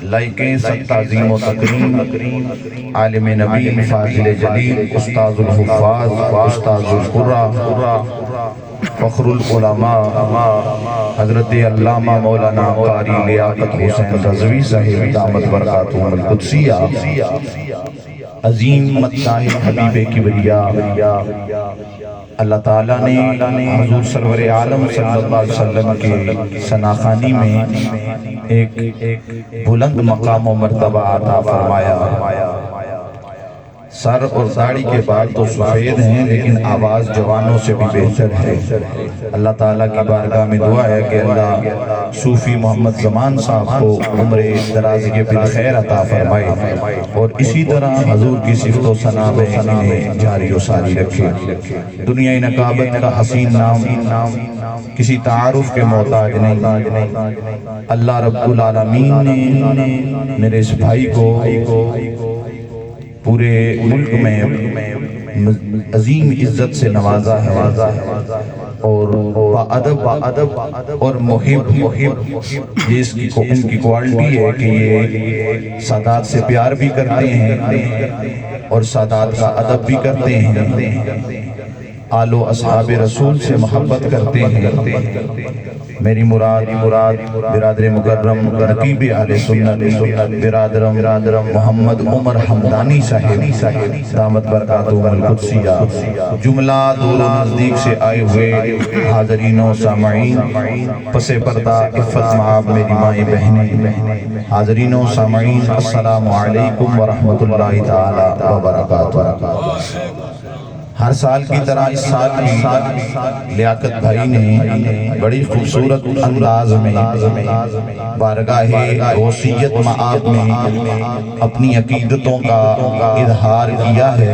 لائقیں سب تعظیم و تکریم عالم نبی فاضل جلیل استاذ الحفاظ استاذ القرآ فخر العلماء حضرت علامہ مولانا قاری لیاقت حسین رضوی صاحب دامت برکاتہم القدسیہ عظیم مداح حبیب کبریا اللہ تعالیٰ نے حضور سرور عالم صلی اللہ علیہ وسلم کے ثناخانی میں ایک بلند مقام و مرتبہ عطا فرمایا. سر اور داڑھی کے بال تو سفید ہیں لیکن آواز جوانوں سے بھی بہتر ہے. اللہ تعالیٰ کی بارگاہ میں دعا ہے کہ اللہ صوفی محمد زمان صاحب کو عمر دراز کے بالخیر عطا فرمائے اور اسی طرح حضور کی صفت و ثنا میں انہیں جاری و ساری رکھے. دنیا نقابت کا حسین نام کسی تعارف کے محتاج نہیں. اللہ رب العالمین نے میرے اس بھائی کو پورے ملک میں عظیم عزت سے نوازا ہے اور ادب اور محب جس کی ان کی کوالٹی ہے کہ یہ سادات سے پیار بھی کرتے ہیں اور سادات کا ادب بھی کرتے ہیں. آل و اصحاب رسول سے محبت کرتے ہیں. میری مراد برادر مکرم نقیب اہل سنت برادرم محمد عمر حمدانی صاحب دامت برکاتہم القدسیہ جملہ دور و نزدیک سے آئے ہوئے حاضرین و سامعین پس پردہ عفت معاب میری مائیں بہنیں حاضرین و سامعین السلام علیکم ورحمت اللہ تعالی وبرکاتہ. ہر سال کی طرح اس سال بھی لیاقت بھائی نے بڑی خوبصورت انداز میں بارگاہ غوثیت مآب میں اپنی عقیدتوں کا اظہار کیا ہے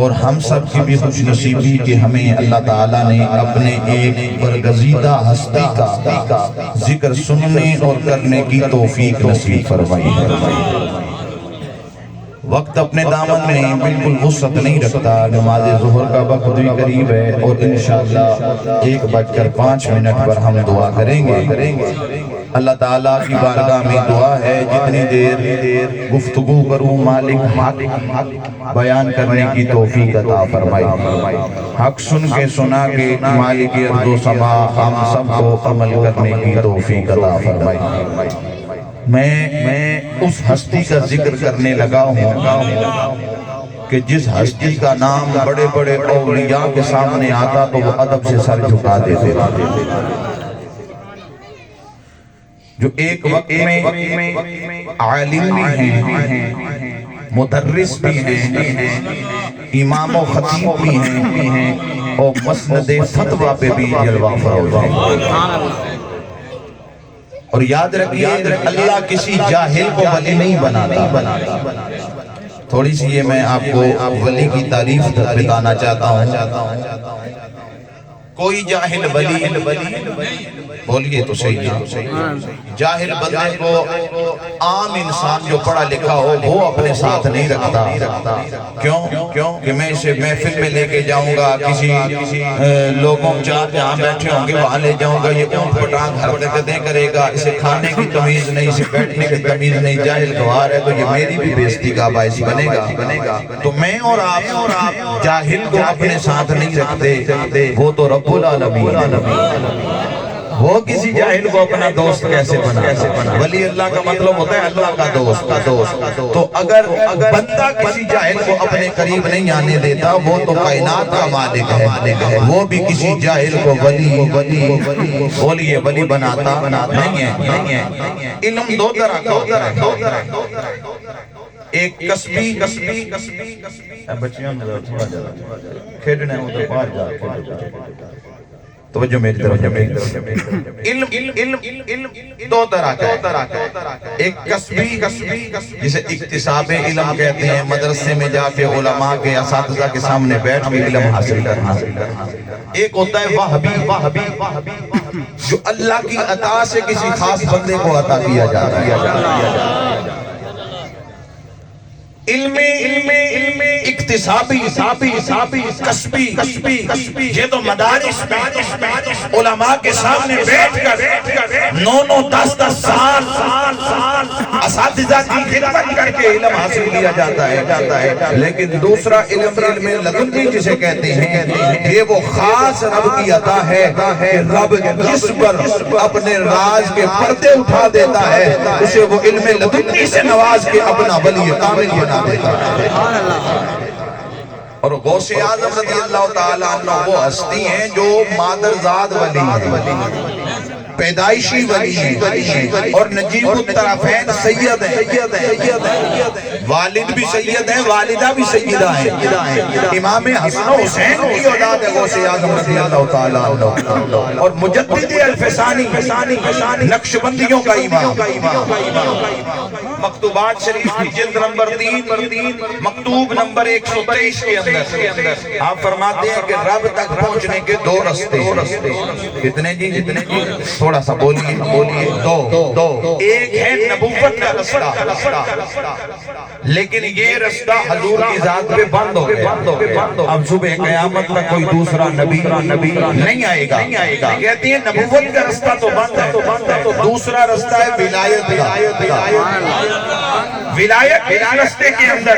اور ہم سب کی بھی خوش نصیبی کہ ہمیں اللہ تعالیٰ نے اپنے ایک برگزیدہ ہستی کا ذکر سننے اور کرنے کی توفیق نصیب فرمائی ہے. وقت اپنے دامن میں بالکل وسعت نہیں رکھتا. نماز ظہر کا وقت بھی قریب ہے اور انشاءاللہ 1:05 پر ہم دعا کریں گے. اللہ تعالیٰ کی بارگاہ میں دعا ہے جتنی دیر گفتگو کروں مالک حق بیان کرنے کی توفیق عطا فرمائے. حق سن کے سنا کے مالک ارض و سما ہم سب کو عمل کرنے کی توفیق عطا فرمائے. میں اس ہستی کا ذکر کرنے لگا ہوں کہ جس ہستی کا نام بڑے بڑے اولیاء کے سامنے آتا تو وہ ادب سے سر جھکا دیتے جو ایک وقت میں عالم بھی ہیں مدرس بھی ہیں امام و خطیب بھی ہیں اور مسند فتویٰ پہ بھی جلوہ فروز ہیں. اور یاد رکھیے اللہ کسی جاہل کو ولی نہیں بناتا. تھوڑی سی یہ میں آپ کو ولی کی تعریف بتانا چاہتا ہوں. کوئی جاہل ولی بولیے تو صحیح ہے. جاہل بندے کو عام انسان جو پڑھا لکھا ہو وہ اپنے ساتھ نہیں رکھتا. کیوں کہ میں اسے محفل میں لے کے جاؤں گا کسی لوگوں جہاں بیٹھے ہوں گے وہاں لے جاؤں گا یہ اونٹ پٹانگ حرکتیں کرے گا اسے کھانے کی تمیز نہیں اسے بیٹھنے کی تمیز نہیں جاہل گوار ہے تو یہ میری بھی بےزتی کا باعث بنے گا. تو میں اور آپ جاہل کو اپنے ساتھ نہیں رکھتے. وہ تو رب العالمین وہ کسی جاہل کو اپنا دوست کیسے بنا. ولی اللہ کا مطلب ہوتا ہے اللہ کا دوست. تو اگر بندہ کسی جاہل کو اپنے قریب نہیں آنے دیتا وہ تو کائنات کا مالک ہے. وہ بھی کسی جاہل کو ولی بناتا نہیں ہے. علم دو طرح کا ہوتا ہے. ایک کسبی بچیاں کھیلنے ہوں تو باہر جا توجہ میری طرف. علم دو طرح کا ہے. ایک کسبی جسے اکتساب علم کہتے ہیں مدرسے میں جا کے علماء کے اساتذہ کے سامنے بیٹھ کے علم حاصل کرنا. ایک ہوتا ہے وہبی جو اللہ کی عطا سے کسی خاص بندے کو عطا کیا جاتا ہے. علم اکتسابی کسبی یہ تو مدارس علماء کے سامنے بیٹھ کر 9-10 سال اساتذہ کی خدمت کر کے علم حاصل کیا جاتا ہے، لیکن دوسرا علم لدنی جسے کہتے ہیں، یہ وہ خاص رب کی عطا ہے کہ رب جس پر اپنے راز کے پردے اٹھا دیتا ہے اسے وہ علم لدنی سے نواز کے اپنا ولی کامل بنا دیتا ہے۔ اور غوث اعظم رضی اللہ تعالیٰ عنہ وہ ہستی ہیں جو مادرزاد ولی ہیں، پیدائشی ولی ہیں، اور نجیب الطرفین سید ہیں، والد بھی سید ہیں، والدہ بھی سیدہ ہیں، امام حسن و حسین کی اولاد ہے غوث اعظم رضی اللہ تعالیٰ عنہ، اور مجدد الفسانی نقشبندیوں کا امام۔ مکتوبات شریف کی جلد نمبر 3 مکتوب نمبر 123 کے اندر آپ فرماتے ہیں کہ رب تک پہنچنے کے دو رستے، کتنے جی تھوڑا سا بولیے، دو، ایک ہے نبوت کا رستہ، لیکن یہ رستہ حضور کی ذات پہ بند ہو گیا، اب صبح قیامت تک کوئی دوسرا نبی نہیں آئے گا۔ کہتی ہے نبوت کا رستہ تو بند ہے، دوسرا رستہ ہے ولایت کا۔ ولایت کے رستے کے اندر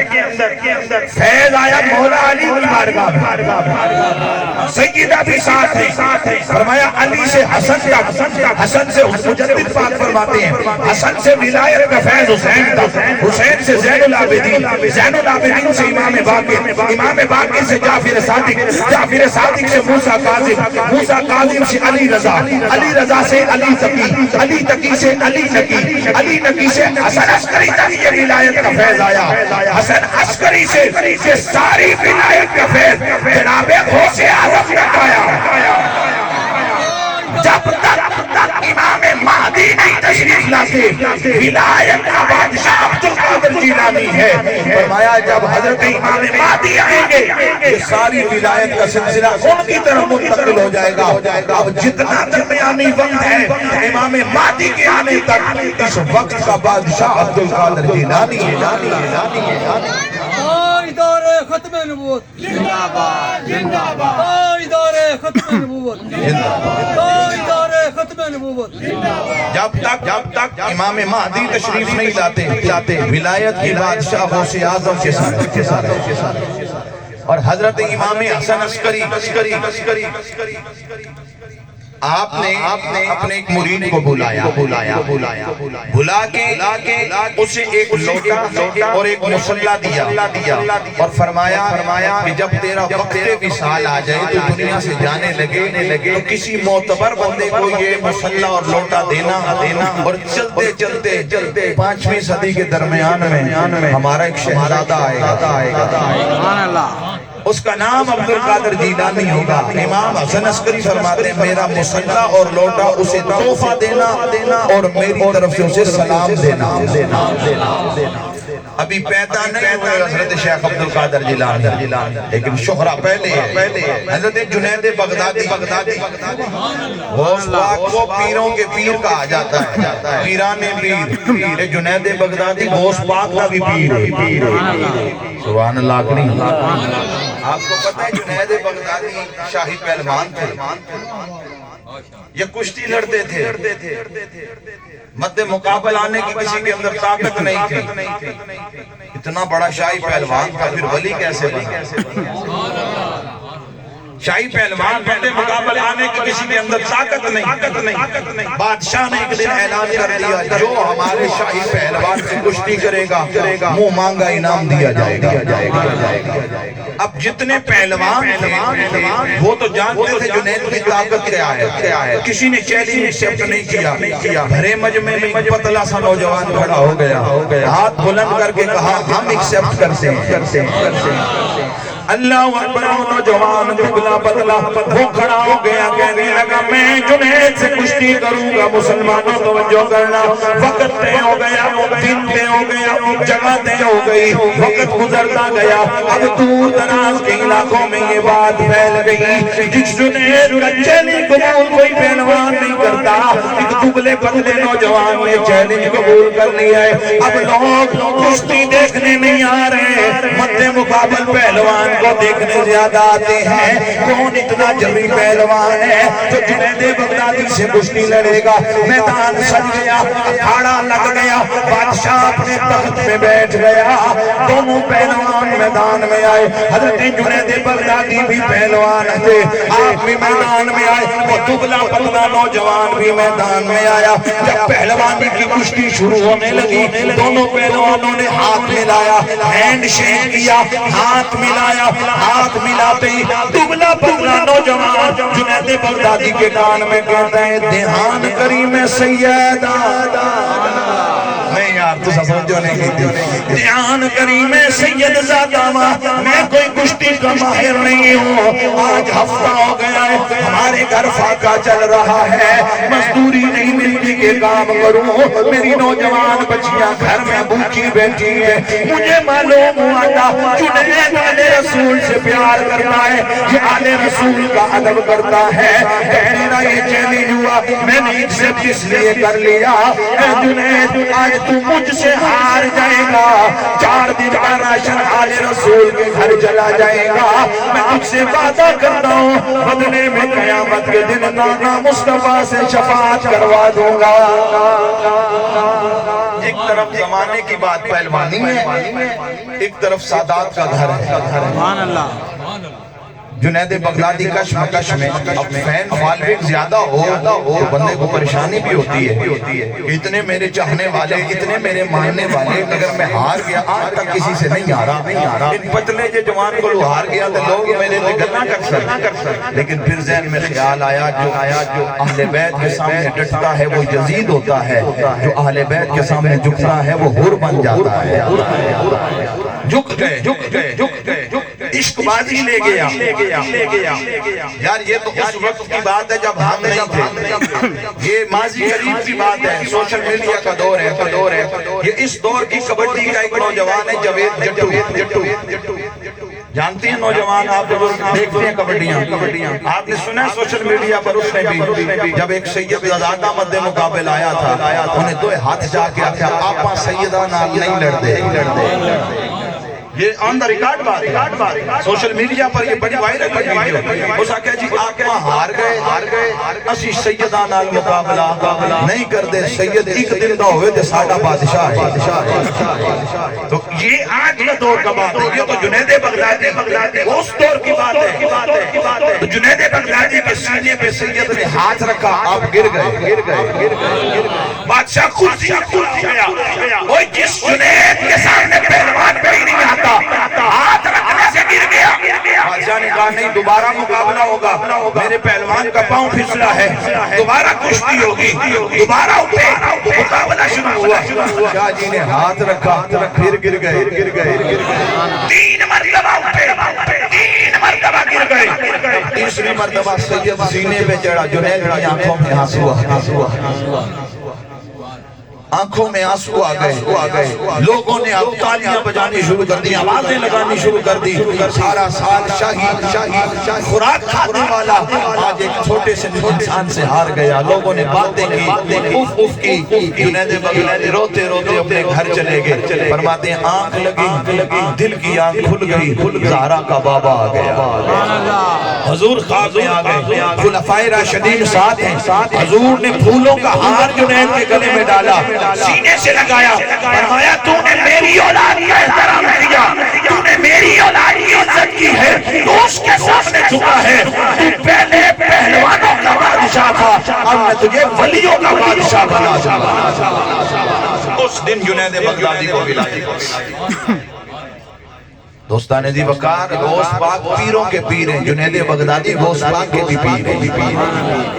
فیض آیا مولا علی کی بارگاہ، سیدہ بھی ساتھ ہے، فرمایا علی سے حسن کا، حسن سے مجدد پاک فرماتے ہیں حسن سے ولایت کا فیض حسین کا، حسین سے زین العابدین، زین العابدین سے امام باقر، امام باقر سے جعفر صادق، جعفر صادق سے موسیٰ کاظم، موسیٰ کاظم سے علی رضا، علی رضا سے علی تقی، علی تقی سے علی نقی، علی نقی سے حسن عسکری تک یہ ولایت کا فیض آیا، حسن عسکری سے یہ ساری ولایت کا فیض جناب غوث اعظم تک آیا۔ جب تک امام مہدی نہیں تشریف لاتے ولایت کا بادشاہ عبدالقادر جیلانی ہے، فرمایا جب حضرت امام مہدی آئیں گے یہ ساری ولایت کا سلسلہ ان کی طرف منتقل ہو جائے گا۔ اب جتنا درمیانی وقت ہے امام مہدی کے آنے تک اس وقت کا بادشاہ عبدالقادر جیلانی ہے۔ دورے ختم نبوت زندہ باد، زندہ باد، دورے ختم نبوت زندہ باد، دورے ختم نبوت زندہ باد۔ جب تک امام مہدی تشریف نہیں لاتے ولایت کی بادشاہ غوث اعظم کے ساتھ، اور حضرت امام حسن عسکری آپ نے اپنے ایک مرید کو بلایا، بلا کے اسے ایک لوٹا اور ایک مصلا دیا، اور فرمایا کہ جب تیرا وقت وصال آ جائے تو دنیا سے جانے لگے تو کسی معتبر بندے کو یہ مصلا اور لوٹا دینا، اور چلتے 5ویں صدی کے درمیان میں ہمارا ایک شہزادہ آئے گا، اس کا نام عبدالقادر جیلانی ہوگا۔ امام حسن عسکری فرماتے ہیں میرا مصلا اور لوٹا اسے تحفہ دینا اور میری طرف سے اسے سلام دینا۔ ابھی پیدا نہیں ہوئے حضرت شیخ عبدالقادر جیلانی، لیکن شہرہ پہلے ہے۔ حضرت جنید بغدادی، غوث پاک کو پیروں کے پیر کہا جاتا ہے، پیران پیر، جنید بغدادی غوث پاک کا بھی پیر ہے۔ سبحان اللہ اکریم۔ آپ کو پتہ ہے جنید بغدادی شاہی پہلوان تھے، یہ کشتی لڑتے تھے، مد مقابل آنے کی کسی کے اندر طاقت نہیں تھی، اتنا بڑا شاہی پہلوان تھا، پھر ولی کیسے بنا؟ شاہی پہلوان مد مقابل آنے کی کسی کے اندر طاقت نہیں، بادشاہ نے ایک دن اعلان کر دیا جو ہمارے شاہی پہلوان سے کشتی کرے گا منہ مانگا انعام دیا جائے گا۔ اب جتنے پہلوان تھے وہ تو جانتے تھے جنید کی طاقت کیا ہے، کسی نے چیلنج ایکسپٹ نہیں کیا، بھرے مجمع میں ایک پتلا سا نوجوان کھڑا ہو گیا، ہاتھ بلند کر کے کہا ہم ایکسپٹ کرتے ہیں۔ اللہ اکبر، نوجوان دبلا پتلا وہ کھڑا ہو گیا، کہنے لگا میں جنید سے کشتی کروں گا، مسلمانوں توجہ کرنا، وقت طے ہو گیا، دن طے ہو گیا، جگہ طے ہو گئی، وقت گزرتا گیا، اب دور دراز کے علاقوں میں یہ بات پھیل گئی جس جنید کا چیلنج قبول کوئی پہلوان نہیں کرتا، ایک دبلے پتلے نوجوان نے چیلنج قبول کر لیا ہے۔ اب لوگ کشتی دیکھنے نہیں آ رہے، مد مقابل پہلوان کو دیکھنے زیادہ آتے ہیں، کون اتنا جبری پہلوان ہے جو جنید بغدادی سے کشتی لڑے گا؟ میدان سج گیا، اکھاڑا لگ گیا، بادشاہ اپنے تخت میں بیٹھ گیا، دونوں پہلوان میدان میں آئے، حضرت جنید بغدادی بھی پہلوان تھے، آپ بھی میدان میں آئے، وہ دبلا پتلا نوجوان بھی میدان میں آیا۔ جب پہلوانی کی کشتی شروع ہونے لگی، دونوں پہلوانوں نے ہاتھ ملایا، ہینڈ شیک کیا، ہاتھ ملایا، ہاتھ ملاتے ہی دبلا پتلا نوجوان جنید بغدادی کے کان میں کہتا ہے دھیان کریم سیدہ، نہیں یار تو سمجھو نہیں تھی، دھیان کریم سید زادہ، میں کوئی کشتی کا ماہر نہیں ہوں، آج ہفتہ ہو گیا ہے ہمارے گھر فاقہ چل رہا ہے، مزدوری نہیں ملتی کہ کام کروں، میری نوجوان بچیاں گھر میں بھوکی بیٹھی ہے، مجھے معلوم ہوا تھا جنید آل رسول سے پیار کرتا ہے، یہ آل رسول کا ادب کرتا ہے، میرا یہ چیلنج ہوا، میں نے ایکسپٹ اس لیے کر لیا، اے جنید آج تو مجھ سے ہار جائے گا، 4 دن کا راشن آل رسول کے گھر چلا جائے گا، میں تجھ سے وعدہ کرتا ہوں بدلے میں قیامت کے دن نانا مصطفیٰ سے شفاعت کروا دوں گا۔ ایک طرف زمانے کی بات پہلوانی ہے، ایک طرف سادات کا گھر ہے۔ سبحان اللہ۔ جنید بغدادی کشمکش میں اب فین فالوئنگ زیادہ ہو تو بندے کو پریشانی بھی ہوتی ہے کہ اتنے میرے چاہنے والے، اتنے میرے ماننے والے، اگر میں ہار گیا، آج تک کسی سے نہیں ہارا، ان پتلے جو جوان کو ہار گیا تو لوگ میرے سے گلنا کر سکتے، لیکن پھر ذہن میں خیال آیا جو اہل بیت کے سامنے ڈٹتا ہے وہ یزید ہوتا ہے، جو اہل بیت کے سامنے جھکتا ہے وہ حور بن جاتا ہے۔ جھک گئے، عشق بازی لے گیا، یار یہ تو اس وقت کی بات ہے جب ہم نہیں تھے، یہ ماضی قریب کی بات ہے، سوشل میڈیا کا دور ہے، یہ اس دور کی کبڈی کا ایک نوجوان ہے جاوید جٹو، جانتے ہیں نوجوان آپ دیکھتے ہیں کبڈیاں، آپ نے سنا ہے سوشل میڈیا پر اس نے بھی جب ایک سید زادہ مد مقابل آیا تھا انہیں دو ہاتھ جا کے آکھا آپاں سیدہ نال نہیں لڑ دے، یہ آن دا ریکارڈ بات، سوشل میڈیا پر یہ بڑی وائرل ویڈیو، اس آکھا جی آپاں ہار گئے، اسی سیدہ نال مقابلہ نہیں کر دے، سید ایک دن دا ہوئے دے ساڑھا بادشاہ ہے۔ تو یہ آج کا دور کا بات ہے، یہ تو جنید بغدادی اس دور کی بات ہے، تو جنید بغدادی کے سینے پہ سید نے ہاتھ رکھا، آپ گر گئے، بادشاہ کرسی گیا، وہ جس جنید کے سامنے پہلوان پہ ہی نہیں آتا، ہاتھ رکھنے سے گر گیا، بادشاہ نے کہا نہیں دوبارہ مقابلہ ہوگا، میرے پہلوان کا پاؤں پھسلا ہے، دوبارہ کشتی ہوگی، دوبارہ اٹھے، مقابلہ شروع ہوا، شاہ جی نے ہاتھ رکھا، پھر گر گئے، 3 مرتبہ اٹھے، 3 مرتبہ گر گئے، تیسری مرتبہ سید سینے پہ چڑھا، جنید کی آنکھوں میں آنسو آنکھوں میں آنسو آ گئے، لوگوں نے اب تالیاں بجانی شروع کر دی، آوازیں لگانی شروع کر دی، سارا سال شاہی خوراک کھانے والا آج ایک چھوٹے سے انسان سے ہار گیا، لوگوں نے باتیں کی، اف کی، جنید بغدادی روتے روتے اپنے گھر چلے گئے، فرماتے ہیں آنکھ لگی، دل کی آنکھ کھل گئی، زہرا کا بابا آ گیا، حضور خواب میں آ گئے، خلفائے راشدین ساتھ ہیں، حضور نے پھولوں کا ہار جنید کے گلے میں ڈالا، سینے سے لگایا، فرمایا تو نے میری اولاد کا احترام کیا، تو نے میری اولاد کی عزت کی ہے، تو اس کے سامنے جھکا ہے، تو پہلے پہلوانوں کا بادشاہ تھا، اب میں تجھے ولیوں کا بادشاہ بنا چاہا۔ اس دن جنید بغدادی کو ملا۔ دوستان دی وقار غوث پاک پیروں کے پیر ہیں، جنید بغدادی غوث پاک کے بھی پیر ہیں۔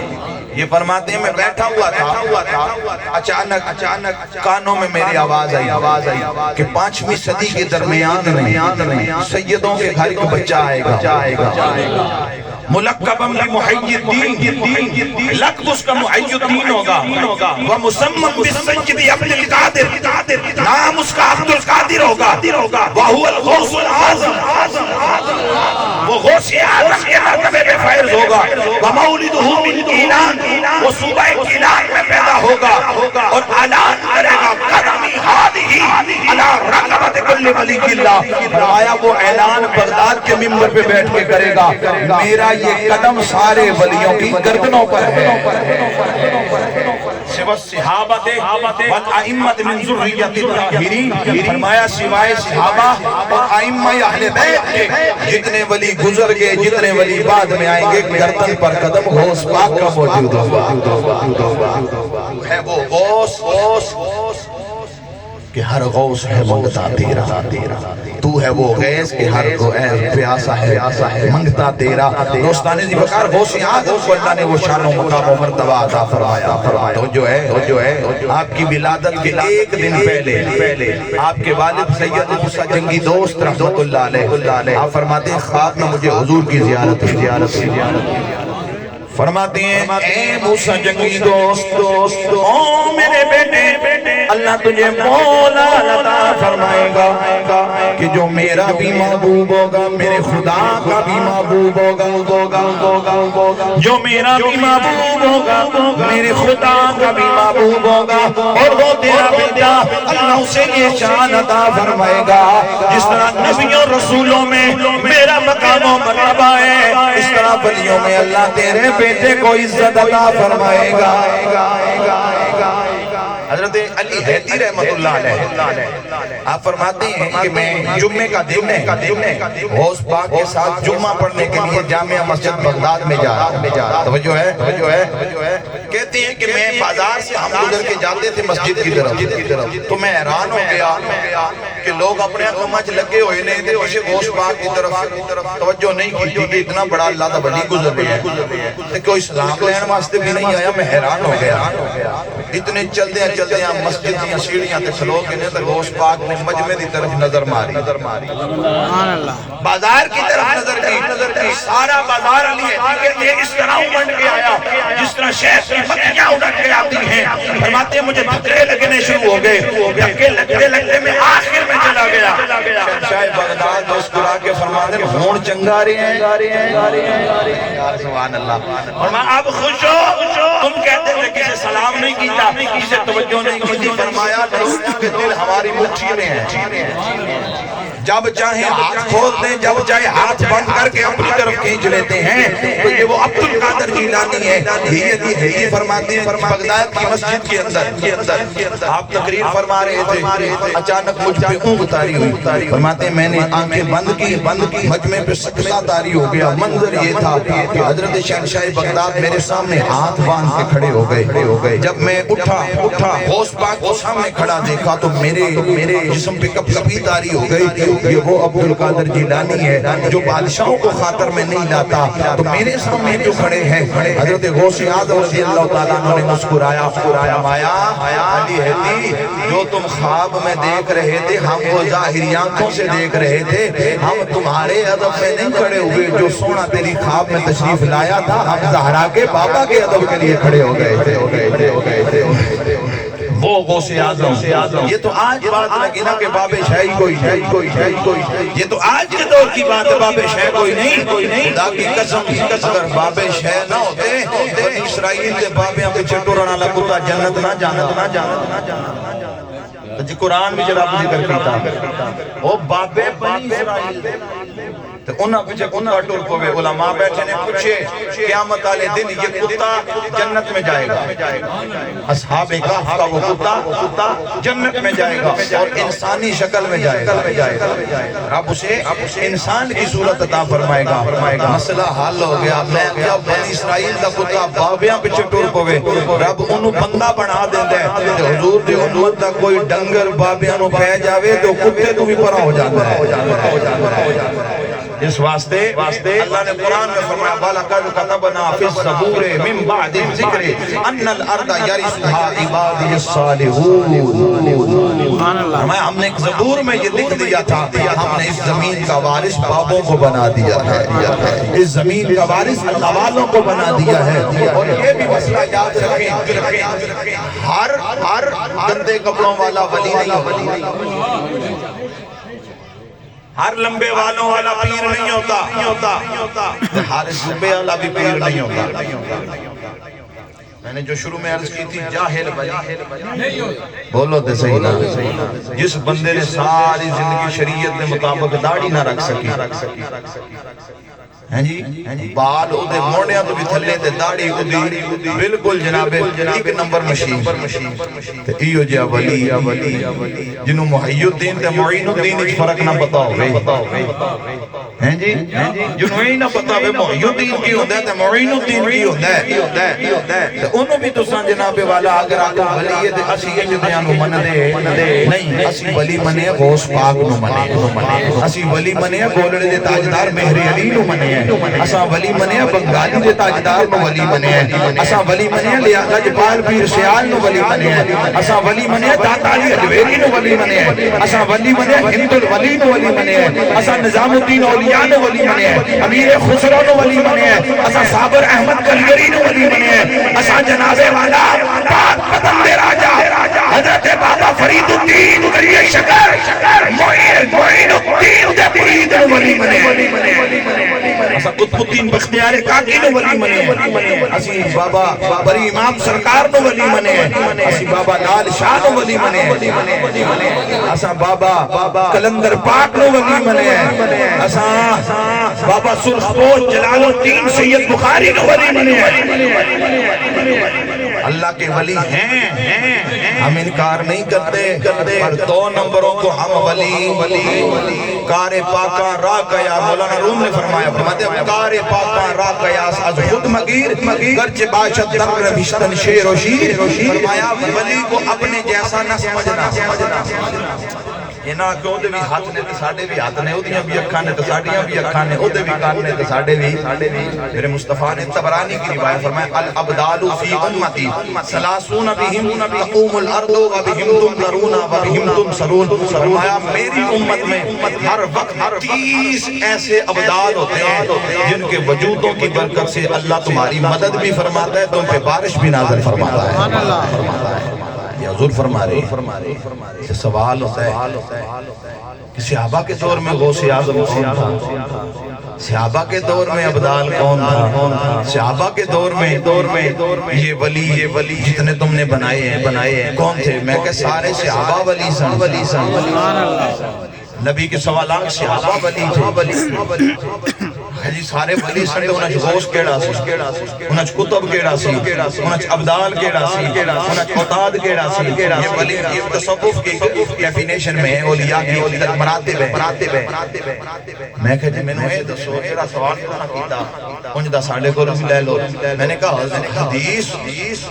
یہ فرماتے ہیں میں بیٹھا ہوا تھا، اچانک کانوں میں میری آواز آئی کہ 5ویں صدی کے درمیان میں سیدوں کے گھر ایک بچہ آئے گا، ملقباً بمحی الدین، لقب اس کا محی الدین ہوگا، ومسمم بالسید عبد القادر، نام اس کا عبد القادر ہوگا، وہو الغوث العظم، وہ غوث اعظم کے مرتبے میں فائز ہوگا، ومولدہ من کینان، وہ صوبہ کینان میں پیدا ہوگا، اور اعلان کرے گا قدمی ہادی علی رقبت کل ولی اللہ، فرمایا وہ اعلان بغداد کے منبر پہ بیٹھ کے کرے گا میرا یہ قدم سارے ولیوں کی گردنوں پر ہے۔ والصحابہ والائمۃ من ذریۃ الطاہرین، فرمایا سوائے صحابہ اور ائمہ اہل بیت کے جتنے ولی گزر گئے، جتنے ولی بعد میں آئیں گے، گردن پر قدم غوث پاک کا موجود ہے وہ غوث کہ ہر غوث ہے منگتا تیرا، تو ہے وہ غیث کہ ہر پیاسا ہے منگتا تیرا۔ دوستان ذوالفقار غوث اعظم کو اللہ نے وہ شان و مقام و مرتبہ عطا فرمایا۔ تو جو ہے آپ کی ولادت کے ایک دن پہلے آپ کے والد سید موسیٰ جنگی دوست رحمت اللہ علیہ آپ فرماتے ہیں خواب میں مجھے حضور کی زیارت فرماتے ہیں اے موسیٰ جنگی دوست او میرے بیٹے اللہ تجھے مولا عطا فرمائے گا کہ جو میرا بھی محبوب ہوگا میرے خدا کا بھی محبوب ہوگا، جو میرا بھی محبوب ہوگا میرے خدا کا بھی محبوب ہوگا، اور وہ تیرا بیٹا اللہ اسے یہ شان عطا فرمائے گا جس طرح نبیوں رسولوں میں میرا مقام و مرتبہ ہے، اس طرح ولیوں میں اللہ تیرے بیٹے کو عزت عطا فرمائے گا۔ حضرت علی حیدی رحمت اللہ علیہ آپ فرماتے ہیں کہ میں جمعے کا دن ہے غوث پاک کے ساتھ جمعہ پڑھنے کے لیے جامعہ مسجد بغداد میں جا رہا، توجہ ہے کہتے ہیں کہ میں بازار سے ہم گزر کے جاتے تھے مسجد کی طرف، تو میں حیران ہو گیا کہ لوگ اپنے اقامت لگے ہوئے نہیں تھے، پیچھے غوث پاک کی طرف توجہ نہیں کی کہ اتنا بڑا اللہ کا ولی گزر رہا ہے، کوئی سلام لینے واسطے بھی نہیں آیا۔ میں حیران ہو گیا، اتنے چلتے ہیں مسجد دیا سیڑھیاں تے کھلو کے نے تے غوث پاک نے مجمع دی طرف نظر ماری، بازار کی طرف نظر کی، سارا بازار علی حیدی کے اس طرح امڑ کے آیا جس طرح شیخ کی مکیاں اڑ کے آتی ہیں۔ فرماتے ہیں مجھے دھکے لگنے شروع ہو گئے، دھکے لگتے میں آخر میں چلا گیا۔ شاہ بغداد مسکرا کے فرماتے ہیں ہون چنگا رہے ہیں، سبحان اللہ، فرمایا اب خوش ہو، تم کہتے تھے کسے سلام نہیں کیتا، کسے توجہ نہیں کی، فرمایا لوگوں کے دل ہماری مٹھی میں ہیں، جب چاہیں ہاتھ کھول دیں، جب چاہے ہاتھ بند کر کے اپنی طرف کھینچ لیتے ہیں، تو یہ وہ عبدالقادر جیلانی ہے۔ یہ فرماتے ہیں بغداد کی مسجد کے اندر آپ تقریر فرما رہے تھے، اچانک مجھ پہ اونگ تاری ہوئی، فرماتے ہیں میں نے آنکھیں بند کی، مجمع پہ سکلہ تاری ہو گیا۔ منظر یہ تھا کہ حضرت شہنشاہ بغداد میرے سامنے ہاتھ باندھ کے کھڑے ہو گئے۔ جب میں اٹھا غوث پاک کو سامنے کھڑا دیکھا تو میرے جسم پہ کپ کپی تاری ہو گئی۔ یہ وہ عبدالقادر جیلانی ہے جو بادشاہوں کو خاطر میں نہیں لاتا، تو میرے سامنے جو کھڑے ہیں حضرت غوث اعظم رضی اللہ تعالیٰ عنہ نے مسکرایا، فرمایا علی حیدی جو تم خواب میں دیکھ رہے تھے ہم وہ ظاہری آنکھوں سے دیکھ رہے تھے، ہم تمہارے ادب میں نہیں کھڑے ہوئے، جو سونا تیری خواب میں تشریف لایا تھا ہم زہرا کے بابا کے ادب کے لیے کھڑے ہو گئے تھے۔ وہ غوث اعظم، یہ تو آج بات لگی نا کہ باب شاہی کوئی، یہ تو آج کے دور کی بات ہے، باب شاہ کوئی نہیں۔ خدا کی قسم اگر باب شاہ نہ ہوتے بنی اسرائیل کے بابیاں پہ چٹورانا لگتا جنت نہ جانا۔ جی قرآن بھی جراب ذکر کیتا وہ باب بنی اسرائیل تو انہاں پچھے کتا ٹور پوے، علماء بیٹھے نے پوچھے قیامت والے دن یہ کتا جنت میں جائے گا، اصحاب کہف کا وہ کتا جنت میں جائے گا اور انسانی شکل میں جائے گا، رب اسے انسان کی صورت عطا فرمائے گا۔ مسئلہ حل ہو گیا، میں کیا بنی اسرائیل دا کتا بابیاں پچھے ٹور پوے، رب انہوں بندہ بنا دیندے ہیں، حضور دے امت دا کوئی ڈنگر بابیاں نو پہ جاوے تو کتے تو بھی پرا ہو جاتا ہے۔ اس واسطے اللہ نے قرآن میں فرمایا وَلَقَدْ كَتَبْنَا فِي الزَّبُورِ مِن بَعْدِ الذِّكْرِ أَنَّ الْأَرْضَ يَرِثُهَا عِبَادِيَ الصَّالِحُونَ، فرمایا ہم نے ایک زبور میں یہ لکھ دیا تھا ہم نے اس زمین کا وارث بابوں کو بنا دیا ہے، اس زمین کا وارث اللہ والوں کو بنا دیا ہے۔ اور یہ بھی مسئلہ یاد رکھیں ہر گندے کپڑوں والا ولی نہیں، ہر لمبے والوں والا پیر نہیں ہوتا، ہر صوبے والا بھی پیر نہیں ہوتا۔ میں نے جو شروع میں عرض کی تھی جاہل ولی بولو تے صحیح نا، جس بندے نے ساری زندگی شریعت کے مطابق داڑھی نہ رکھ سکی، ہیں جی بال اودے موڑیاں تو بھی تھلے تے داڑھی اودی بالکل جناب ایک نمبر مشین تے ایو جا ولی جنوں محی الدین تے معین الدین وچ فرق نہ پتا ہوے ہیں جی جنوں ہی نہ پتا ہوے محی الدین کی ہوندا ہے تے معین الدین کی ہوندا ہے تے اونوں بھی تساں جناب والا اگر آکو ولی ہے تے اسی اے جدیاں نو من دے نہیں اسی ولی منے غوث پاک نو منے اسی ولی منے گولڑے دے تاجدار مہر علی نو منے اساں ولی منیا بنگالی دے تاجدار نو ولی منیا اساں ولی منیا لیاقت جبال پیر سیال نو ولی منیا اساں ولی منیا داتا علی اجویری نو ولی منیا اساں ولی منیا ہند الولی نو ولی منیا اساں نظام الدین اولیاء نو ولی منیا امیر خسرو نو ولی منیا اساں صابر احمد کلگری نو ولی منیا اساں جنازے والا پاک پتن دے راجہ حضرت بابا فرید الدین کریے شکر معین الدین دے مرید نو ولی منیا اسا قطب الدین بختیار کاکی نو ولی منے اسی بابا بری امام سرکار نو ولی منے اسی بابا لال شاہ نو ولی منے اسا بابا کلندر پاک نو ولی منے اسا بابا سرخپور جلال الدین سید بخاری نو ولی منے اللہ کے ولی ہیں ہم انکار نہیں کرتے پر دو نمبروں کو ہم ولی کار پاکا را قیاس مولانا روم نے فرمایا کار پاکا را قیاس از خود مگیر گرچہ باشد در ربشتن شیر و شیر فرمایا ولی کو اپنے جیسا نہ سمجھنا اینا کہ او دے بھی ہاتھ نے تے ساڈے بھی ہاتھ نے او دیاں بھی اکھاں نے تے ساڈیاں بھی اکھاں نے او دے بھی کان نے تے ساڈے بھی میرے مصطفیٰ نے طبرانی کی روایت فرمایا الابدال فی امتی ثلاثون بہم تقوم الارض و بہم تمطرون و بہم تمسرون فرمایا میری امت میں ہر وقت 30 ایسے ابدال ہوتے ہیں جن کے وجودوں کی برکت سے اللہ تمہاری مدد بھی فرماتا ہے تم پہ بارش بھی نازل فرماتا ہے یا حضور فرما رہے ہیں سوال ہوتا ہے کہ صحابہ کے دور میں غوث اعظم کون تھا صحابہ کے دور میں ابدال کون تھا صحابہ کے دور میں یہ ولی جتنے تم نے بنائے ہیں کون تھے میں کہ سارے صحابہ ولی سن نبی کے سوالات صحابہ ولی تھے جی سارے ولی سنڈے انہاں غوث کیڑا سی انہاں کتب کیڑا سی انہاں ابدال کیڑا سی انہاں اوتاد کیڑا سی یہ ولی یہ تصوف کی ڈیفینیشن میں ہے اولیاء کی مراتب ہے میں کہ جی میں نے دسو میرا سوال کہاں کیتا انج دا ساڈے کول بھی لے لو میں نے کہا حدیث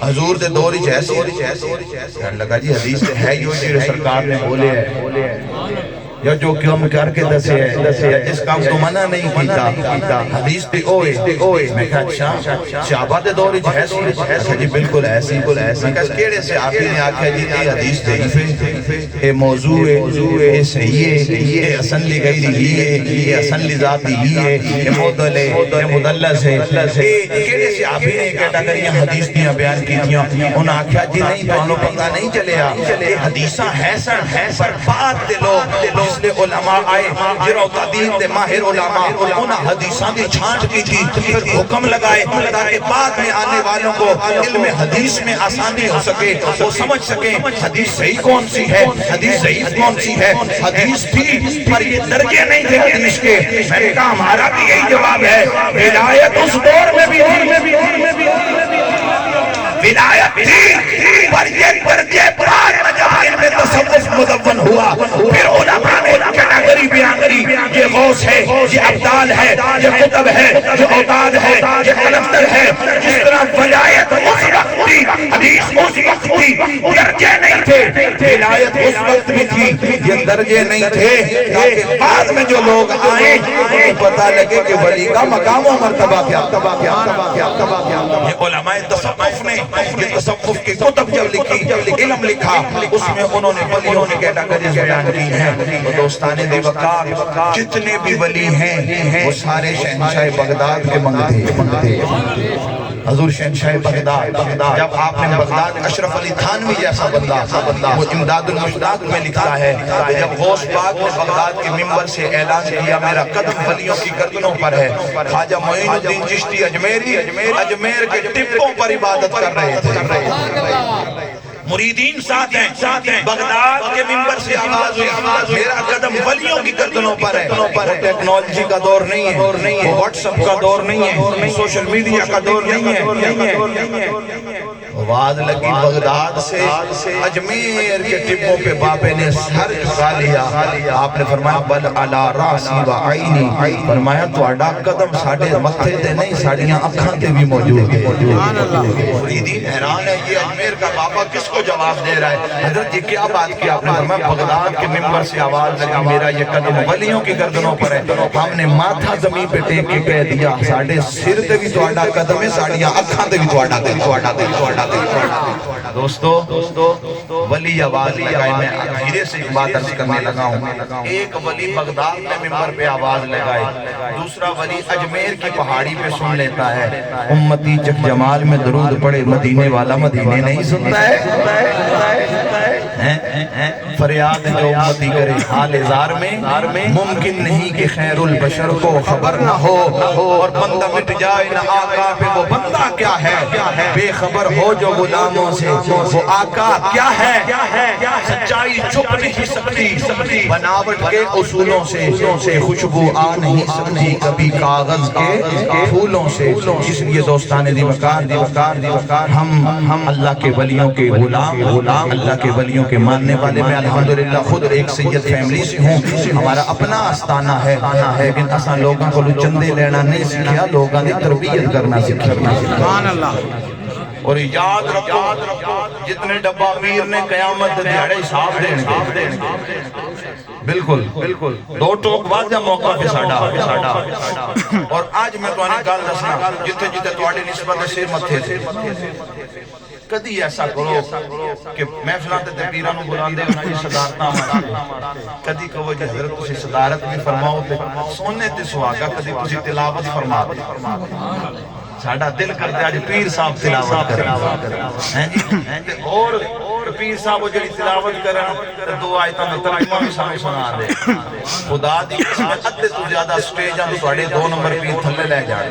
حضور دے دور وچ ایسی کہنے لگا جی حدیث ہے جو سرکار نے بولے ہے یا جو کام کر کے دسے ہے اس کام تو منع نہیں کیتا حدیث تے اوئے میں کہا اچھا صحابہ دے دور وچ ایسی جی بالکل ایسی میں کہا کیڑے سے آپ نے آکھیا جی یہ حدیث ضعیف ہے اے موضوع ہے یہ صحیح ہے یہ حسن لغیری ہی ہے یہ حسن لذاتی ہی ہے یہ معدل ہے یہ مدلس ہے کیڑے سے آپ نے کیٹاگریاں حدیث دیاں بیان کیتیاں انہاں آکھیا جی نہیں تو پتہ نہیں چلیا یہ حدیثاں حسن پر بات دے لوگ لے علماء آئے جرعہ دین دے ماہر علماء انہاں حدیثاں دی چھانٹ کی تھی پھر حکم لگائے تاکہ بعد میں آنے والوں کو علم حدیث میں آسانی ہو سکے وہ سمجھ سکیں حدیث صحیح کون سی ہے حدیث ضعیف کون سی ہے حدیث تھی پر یہ درجے نہیں تھے حدیث کے میں نے کہا ہمارا بھی یہی جواب ہے ولایت اس دور میں بھی ولایت تھی پر یہ درجے بعد میں جب علم تصوف مدون ہوا پھر علماء نے کیٹاگری بیان کی یہ غوث ہے یہ ابدال ہے یہ قطب ہے یہ اوتاد ہے یہ کلندر ہے جس طرح ولایت اس وقت تھی حدیث اس وقت تھی درجے نہیں تھے ولایت اس وقت بھی تھی یہ درجے نہیں تھے تاکہ بعد میں جو لوگ آئیں انہیں پتہ لگے کہ ولی کا مقام و مرتبہ کیا یہ علماء تصوف نے یہ تصوف کی کتب جب لکھی علم لکھا اس میں انہوں نے ولیوں نے کیٹاگریز بیان کی ہیں وہ دوستان بے وقار جتنے بھی ولی ہیں وہ سارے شہنشاہ بغداد کے منگتے حضور شہنشاہ بغداد جب آپ نے بغداد اشرف علی تھانوی جیسا بندہ وہ امداد المشتاق میں لکھتا ہے کہ جب غوث پاک نے بغداد کے منبر سے اعلان کیا میرا قدم ولیوں کی گردنوں پر ہے خواجہ معین الدین چشتی اجمیر کے ٹپوں پر عبادت کر رہے تھے مریدین ساتھ ہیں، بغداد کے منبر سے آواز ہوئی، میرا قدم ولیوں کی گردنوں پر ہے۔ وہ ٹیکنالوجی کا دور نہیں ہے، وہ واٹس ایپ کا دور نہیں ہے، سوشل میڈیا کا دور نہیں ہے۔ آواز لگی بغداد سے، اجمیر کے ٹپوں پہ بابے نے سر جھکا لیا۔ آپ نے فرمایا بل علی راسی و عینی، فرمایا تواڈا قدم ساڈے متھے تے نہیں ساڈیاں اکھاں تے بھی موجود ہے۔ مریدین حیران ہے، یہ اجمیر کا بابا کس کو جواب دے رہا ہے؟ حضرت یہ کیا بات کی؟ آپ نے فرمایا بغداد کے منبر سے آواز لگی، میرا یہ قدم ولیوں کی گردنوں پر ہے۔ ہم نے ماتھا زمین پہ ٹیک کے کہہ دیا ساڈے سر تے بھی تواڈا قدم ہے، ساڈیاں اکھاں تے بھی تواڈا دوستو ولی آواز لگائے۔ میں دھیرے سے ایک بات عرض کرنے لگا ہوں، ایک ولی بغداد میں منبر پہ آواز لگائے، دوسرا ولی اجمیر کی پہاڑی پہ سن لیتا ہے۔ امتی چک جمال میں درود پڑے، مدینے والا مدینے نہیں سنتا ہے۔ فریاد جو امتی کرے حال زار میں، ممکن نہیں کہ خیر البشر کو خبر نہ ہو، اور بندہ مٹ جائے نہ آقا پہ وہ بندہ کیا ہے، بے خبر ہو جو غلاموں سے وہ آقا کیا ہے۔ سچائی چھپ نہیں سکتی بناوٹ کے اصولوں سے، خوشبو آ نہیں سکتی کبھی کاغذ کے پھولوں سے۔ اس لیے دوستان دیوکار ہم اللہ کے ولیوں کے غلام، اللہ کے ولیوں کے ماننے والے۔ میں الحمدللہ خود ایک سید فیملی سے ہوں، ہمارا اپنا آستانہ ہے، لیکن اساں لوگاں کو چندے لینا نہیں سکھیا، لوگاں دی تربیت کرنا سکھیا۔ سبحان اللہ۔ اور یاد رکھو جتنے ڈبہ میر نے قیامت دیہڑے حساب دین گے، بالکل دو ٹوک واضح موقع پہ ساڈا۔ اور آج میں توانے گل دسنا، جتھے جتھے تواڈی نسبت سر متھے تھے، کدی ایسا کرو کہ محفلاں تے پیراں نوں بلاندے ہو نا جی صدارتاں مارو، کدی کہو جی حضرت تسی صدارت بھی فرماؤ تے سونے تے سہاگا، کدی تسی تلاوت فرما دو۔ ساڈا دل کرتے آج پیر صاحب تلاوت کریں، اور پیر صاحب وہ جڑی تلاوت کریں دو آیتاں میں ترجمہ بھی سامنے سنا دے۔ خدا دی قسم ادھے تو زیادہ سٹیجاں تو تواڈے 2 نمبر پیر تھلے لے جان۔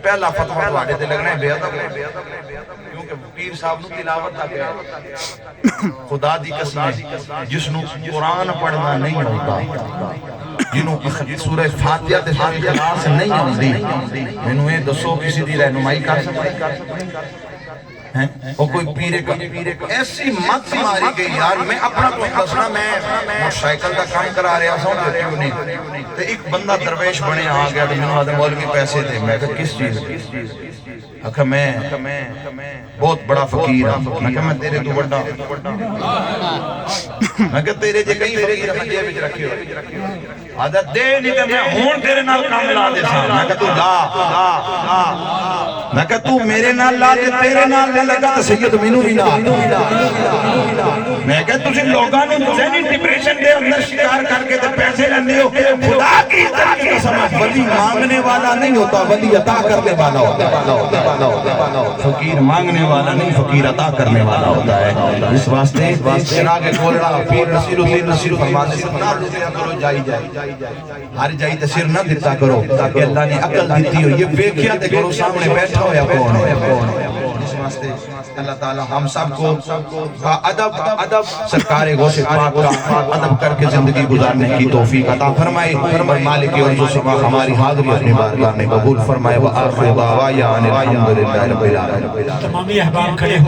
پہلا فتوی تواڈے تے لگنا ہے بے ادب، کیونکہ پیر صاحب نو تلاوت دا کہا۔ خدا دی قسم جس نو قرآن پڑھنا نہیں ہوتا، جنہوں سورہ فاتحہ تے سورہ اخلاص نہیں ہوندی، مینوں یہ دسو کسی دی رہنمائی کر سکتا ہے؟ وہ کوئی پیرے کا ایسی مت ماری گئی یار۔ میں اپنا تو دسنا، میں موٹر سائیکل کا کام کرا رہا سا کیوں نہیں، تے ایک بندہ درویش بنے آ گیا تے مینوں آدھے مولوی پیسے دے۔ میں کہا کس چیز؟ آکھا میں بہت بڑا فقیر ہوں۔ میں کہا میں تیرے تو بڑا، میں کہا تیرے جے کئی فقیر ہیں جے وچ رکھے ہوئے، آدھا دے نہیں تے میں ہون تیرے نال کام لا دے سا۔ میں کہا تو لا، میں کہا تو میرے نال لا دے، تیرے نال نہ لگا تو سید مینوں بھی لا۔ میں کہا تسی لوگاں نوں ذہنی ڈپریشن دے اندر شکار کر کے تے پیسے لیندے ہو، خدا کی عزت کی قسم ولی مانگنے والا نہیں ہوتا، ولی عطا کرنے والا ہوتا ہے۔ فقیر مانگنے والا نہیں، فقیر عطا کرنے والا ہوتا ہے۔ اس واسطے چراغ گولڑا پیر نصیر الدین نصیر فرماتے ہیں نہ لوٹیا کرو جائی جائی، ہر جائی تے سر نہ دیتا کرو کہ اللہ نے عقل دیتی ہو، یہ ویکھیا تے کرو سامنے بیٹھا ہویا کون ہے۔ اس واسطے اللہ تعالی ہم سب کو ادب سرکار غوث پاک کا ادب کر کے زندگی گزارنے کی توفیق عطا فرمائے۔ مالک ارض و سما ہماری حاضری اپنی بارگاہ میں قبول فرمائے۔ وآخر دعوانا الحمدللہ رب العالمین۔ تمامی احباب کھڑے ہو۔